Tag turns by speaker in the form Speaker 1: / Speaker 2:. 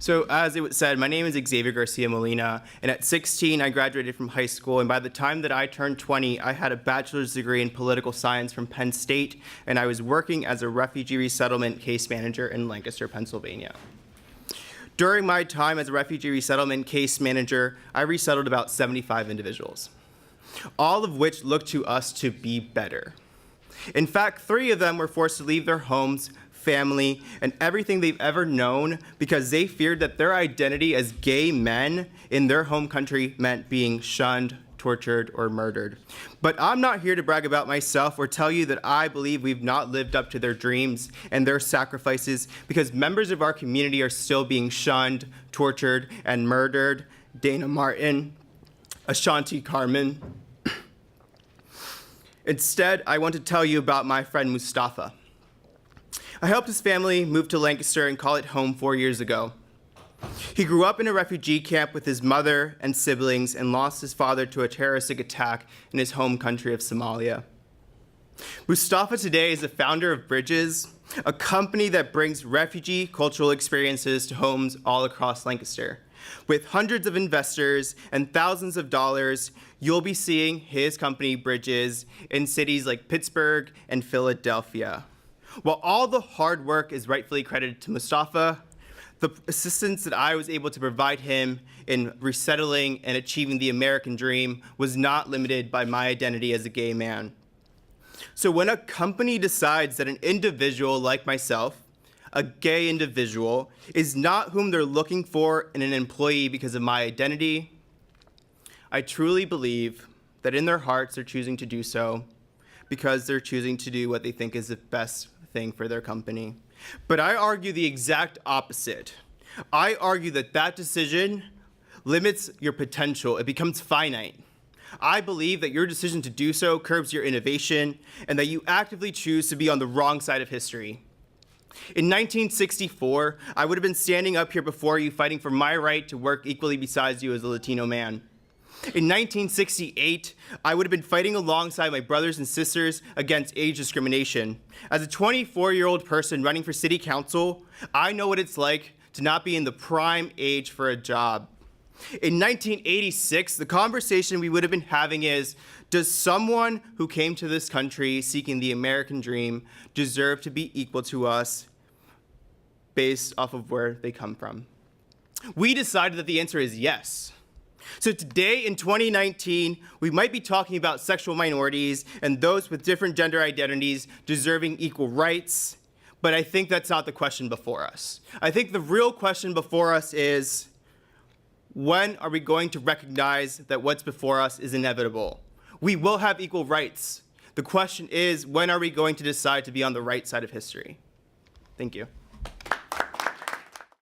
Speaker 1: So as it was said, my name is Xavier Garcia Molina, and at 16, I graduated from high school, and by the time that I turned 20, I had a bachelor's degree in political science from Penn State, and I was working as a refugee resettlement case manager in Lancaster, Pennsylvania. During my time as a refugee resettlement case manager, I resettled about 75 individuals, all of which looked to us to be better. In fact, 3 of them were forced to leave their homes, family, and everything they've ever known because they feared that their identity as gay men in their home country meant being shunned, tortured, or murdered. But I'm not here to brag about myself or tell you that I believe we've not lived up to their dreams and their sacrifices because members of our community are still being shunned, tortured, and murdered. Dana Martin, Ashanti Carmen. Instead, I want to tell you about my friend Mustafa. I helped his family move to Lancaster and call it home 4 years ago. He grew up in a refugee camp with his mother and siblings and lost his father to a terroristic attack in his home country of Somalia. Mustafa today is the founder of Bridges, a company that brings refugee cultural experiences to homes all across Lancaster. With hundreds of investors and thousands of dollars, you'll be seeing his company Bridges in cities like Pittsburgh and Philadelphia. While all the hard work is rightfully credited to Mustafa, the assistance that I was able to provide him in resettling and achieving the American dream was not limited by my identity as a gay man. So when a company decides that an individual like myself, a gay individual, is not whom they're looking for in an employee because of my identity, I truly believe that in their hearts they're choosing to do so because they're choosing to do what they think is the best thing for their company. But I argue the exact opposite. I argue that that decision limits your potential. It becomes finite. I believe that your decision to do so curbs your innovation and that you actively choose to be on the wrong side of history. In 1964, I would have been standing up here before you fighting for my right to work equally beside you as a Latino man. In 1968, I would have been fighting alongside my brothers and sisters against age discrimination. As a 24-year-old person running for city council, I know what it's like to not be in the prime age for a job. In 1986, the conversation we would have been having is, does someone who came to this country seeking the American dream deserve to be equal to us based off of where they come from? We decided that the answer is yes. So today in 2019, we might be talking about sexual minorities and those with different gender identities deserving equal rights, but I think that's not the question before us. I think the real question before us is, when are we going to recognize that what's before us is inevitable? We will have equal rights. The question is, when are we going to decide to be on the right side of history? Thank you.